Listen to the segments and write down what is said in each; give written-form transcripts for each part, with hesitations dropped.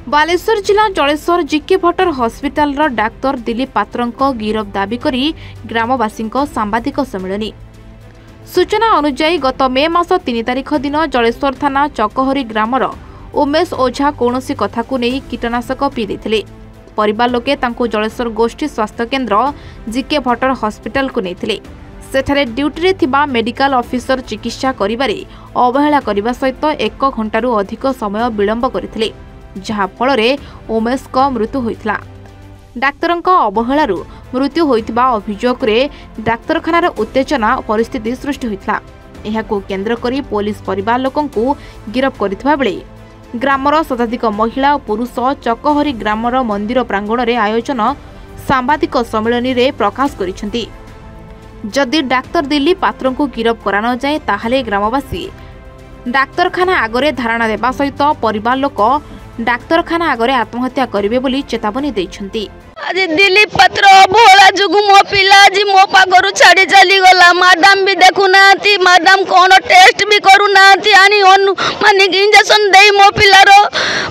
बालेश्वर जिला जलेश्वर जिके Bhattar hospital doctor Dilip पात्र गिरफ दाबी करी ग्रामवासी सांबादिक सम्मेलन। सूचना अनुसार गत मे मास 3 तारिख दिन जलेश्वर थाना चकहरी ग्रामर उमेश ओझा कौनसी कथा को नहीं कीटनाशक पी देथिले। परिवार लोके तांको जलेश्वर गोष्ठी स्वास्थ्य केन्द्र जिके भट्टर हस्पिटाल को नहीं सेठारे ड्यूटी रे थिबा मेडिकल ऑफिसर चिकित्सा करिबारे अवहेला करिबा सहित 1 घंटारू अधिक समय विलंब करथिले, जहा फलरे उमेश को मृत्यु होइतला। डाक्तरंक अवहेलारू मृत्यु होइतबा अभियोग रे डाक्तरखानार उत्तेजना परिस्थिति सृष्टि होइतला। एहाको केन्द्र करी पुलिस परिवार लोकंकु गिरफ करथिबा बेले ग्रामर शताधिक महिला और पुरुष चकहरी ग्रामर मंदिर प्रांगण रे आयोजन सांबादिक सम्मेलन रे प्रकाश करिसेंती। जदि डाक्तर दिलीप पात्र को गिरफ करा न जाए ताहले ग्रामवासी डाक्तरखाना आगरे धारणा देबा सहित परिवार लोक डाक्तरखाना आगरे आत्महत्या करिवे बोली चेतावनी दैछंती। आज दिलीप पात्र भोला जुगु मो पिला आज मो पागरु छाड़ी चली गला। मैडम भी देखु नाती, मैडम कौन टेस्ट भी करू नाती आनी माने इंजेक्शन दे मो पिलार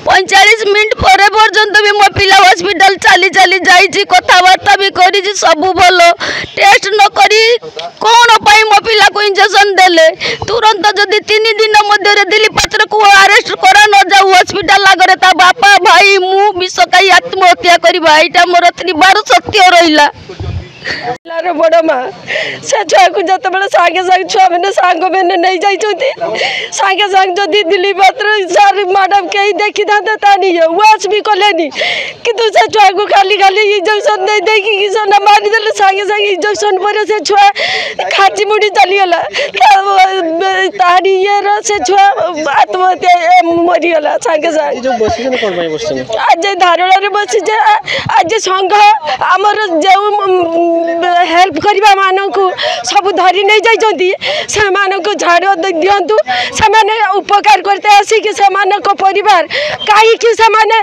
45 मिनट पर पर्यंत भी मो पिला हॉस्पिटल चली चली जाइछि, कथावार्ता भी करिछि, सब भलो टेस्ट न करी कौन पाई मो पिला को इंजेक्शन देले। तुरंत जदि 3 दिन मध्य रे दिलीप पात्र को अरेस्ट करा न जाऊ हॉस्पिटल आगरे ता बापा भाई मु विषकाई आत्महत्या करबा एटा मोर बार सत्य रहा। बड़ माँ से छुआ को जो सागे सागे छुआ मैंने सांग मैंने नहीं जाइए सागे सागे जदि दिलीप पात्र सर मैडम कहीं देखी था वाच भी कले कितु से छुआ को खाली खाली इंजेक्शन दे देखी मारिदे सागे सागे इंजेक्शन पर से छुआ खाची मुड़ी चलीगला तारी ये से छुआ आत्महत्या मरीगला सागे सागे। आज धारणा बसी आज संघ आमर जो हेल्प करवा मानकु सब धरी नहीं जाइछंती से मानकु झाड़ दियंतु से माने उपकार करते आसिक से मानक परिवार काई कि से माने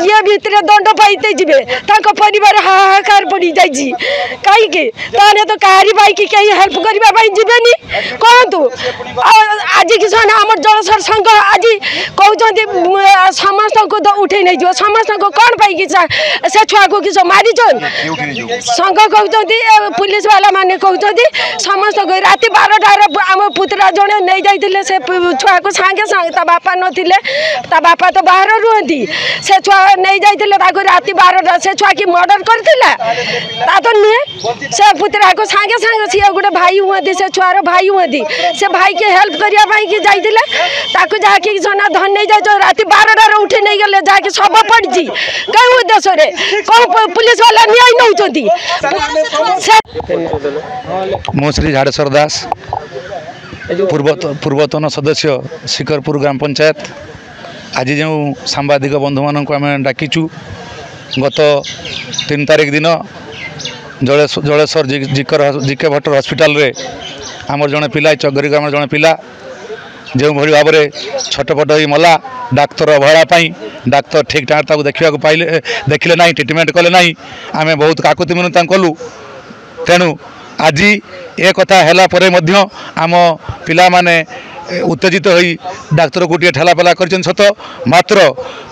ये भीतर दंड पाइते जिबे ताको परिवार हाहाकार पड़ी जाइछि काई कि ताने तो कारी बाई कि कई हेल्प करबा बाई जिबेनी कहतु। आज कि सन हमर जलसर संघ आज कहउछंती समस्त को तो उठे नहीं जो समस्त को कोन पाई कि से छुआ को कि मारी छन संघ कहते पुलिस वाला माने कहते समस्त राति 12टार आम पुतरा जड़े नहीं जाते से छुआ को सांगे सांगे ता बापा नथिले ता बापा तो बाहर रुहती से छुआ नहीं जाते राति 12टा से छुआ की मर्डर करथिला ता तो नुहे से पुतरा को सांगे सांगे सी गोटे भाई हुआ से छुआर भाई हुआ से भाई के हेल्प करने कि जाइए ताकू जाकि सना धन नहीं जाए राति 12टार उठे नहीं गले जाकि सब पड़ी कई उद्देश्य कौ पुलिस वाला न्याय नौचंती। मो श्री झाड़ेश्वर दास पूर्वतन सदस्य शिकरपुर ग्राम पंचायत। आज जो सांबादिक बंधु मानक आम डाकिचु गत 3 तारिख दिन जलेश्वर जिके भट्टर हस्पिटाल रे आमर जड़े पिला चगरी ग्राम जड़े पिला जो भाई भाव में छटपट हो मला डाक्तर अवहेला डाक्तर ठीक ठाक देखा पाइले देखिले ना ट्रिटमेंट कले ना आम बहुत काकुति मिनता कलु। तेणु आज ए कथा है आम पिला माने उत्तेजित हो डाक्तर को ठेलापेला कर सत मात्र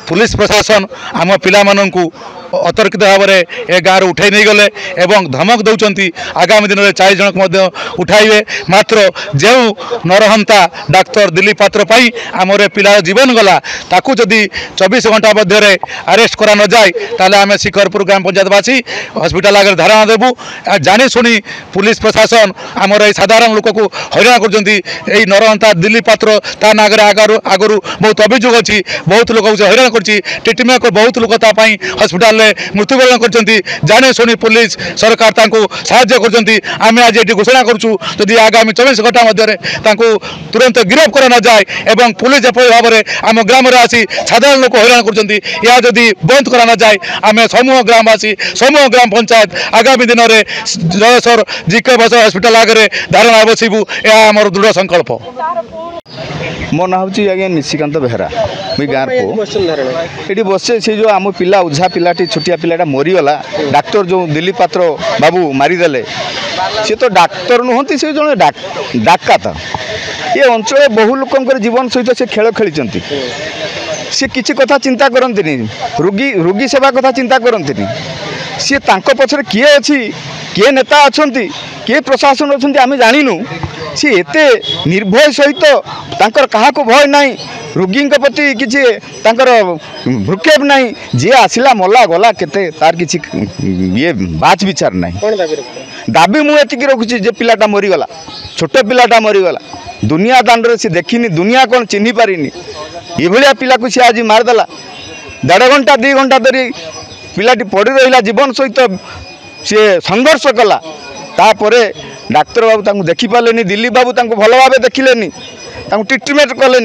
पुलिस प्रशासन आम पिला माननकु अतर्कित भाव में ए गाँव उठाई नहीं गले एवं धमक दौरान आगामी दिन में 40 जन को उठाइबे। मात्र जो नरहंता डाक्तर दिलीप पात्र पाई आमर पिला जीवन गला ताकू जदि 24 घंटा मध्य अरेस्ट करा न जाए ताले आम शिखरपुर ग्राम पंचायतवासी हस्पिटाल आगे धारणा देबू। जानी शुणी पुलिस प्रशासन आमर साधारण लोक को हैरान कर नरहंता दिलीप पात्र ता नागर आगरू बहुत अभियोग अच्छी बहुत लोक हैरान कर ट्रिटमेंट बहुत लोक हस्पिटाल मृत्युवरण कर जाने शुणी पुलिस सरकार साहाय्य कर आज ये घोषणा करुँ आगामी 24 घंटा मध्य तुरंत गिरफ कर न जाए एवं पुलिस एपरी भाव में आम ग्राम आसी साधारण लोक हैरान कर बंद करा न जाए आम समूह ग्रामवासी समूह ग्राम पंचायत आगामी दिन में जलेश्वर जिके भट्टर हस्पिटाल आगे धारणा बसबू यह आम दृढ़ संकल्प। मो ना हूँ आज्ञा निशिकांत बेहरा मुई गाँव को ये बसे से जो आम पिला उझा पिलाटी छोटिया पिलाटा मरीगला डाक्तर जो दिलीप पात्र बाबू मारिदेले सी तो डाक्तर नुहति से जड़े डाकाता ये अंचल बहु लोक जीवन सहित से खेल खेली सी किसी कथा चिंता करती रोगी सेवा कथा चिंता करती सी पछरे किए अच्छी किए नेता अच्छा किए प्रशासन अच्छा आम जाणीनु सी एत निर्भय सहित तांकर कहा भय ना रोगी प्रति किसी भ्रुक्षेप ना जी आसला मला गला केते तार किसी ये बाच विचार ना दाबी मुझे रखुची जे पिलाटा मरीगला छोट पिलाटा मरीगला दुनिया दांडे सी देखनी दुनिया कौन चिन्ह पारिनी ये पिला को सी आज मारदेला 1.5 घंटा 2 घंटा धरी पिलाटी पड़ रहा जीवन सहित सी संघर्ष कला तापर डाक्तर बाबू देखी पारे दिलीप बाबू भल भाव देखिले ट्रिटमेंट कले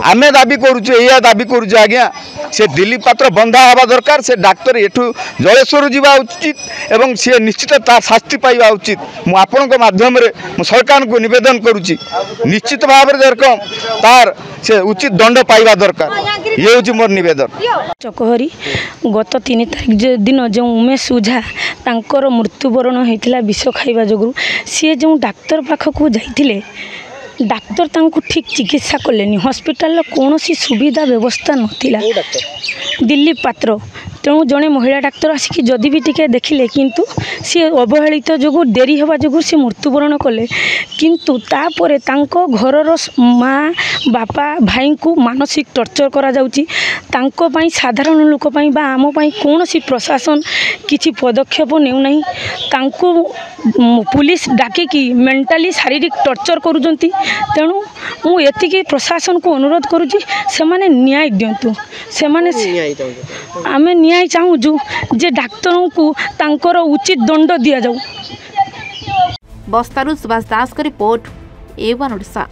आम दाबी करुचु या दाबी करुचु आज्ञा से दिलीप पात्र बंधा हवा दरकार से डाक्तर एठू जलेश्वर जावा उचित एवं सी निश्चित तार शास्ति पाइबा उचित मु आपन माध्यम सरकार को निवेदन करुच्ची निश्चित भाव में तार से उचित दंड पाइबा दरकार ये हूँ मोर निवेदन। चकहरी गत 3 तारिख दिन जो उमेश ओझा तांकर मृत्युवरण होता विष खाइबा जोगु सी जो डाक्तर पाखक जाइथिले डाक्तर तांको ठीक चिकित्सा कलेनी हॉस्पिटल कौन सी सुविधा व्यवस्था नथिला दिलीप पात्र तेणु जड़े महिला डाक्तर आसिक जदि भी टिके देखिले किंतु सी अवहेलित जो डेरी हवा जो सी मृत्युवरण कले किंतु तापरे तांको घरर माँ बापा भाई को मानसिक टर्चर करा जाउची तांको पई साधारण लोक पई बा आम पई कौन सी प्रशासन किछि पदक्षेप नेउ नहीं तांको पुलिस डाकिकी मेंटाली शारीरिक टर्चर करूजंती तेणु मु एतिकी प्रशासन को अनुरोध करूची से माने न्याय दियंतु से माने आमे न्याय चाहूँ जे डाक्तरों को तांकर उचित दंड दिया जाऊ। बस्तारू सुभाष दास का रिपोर्ट A1 ओडिशा।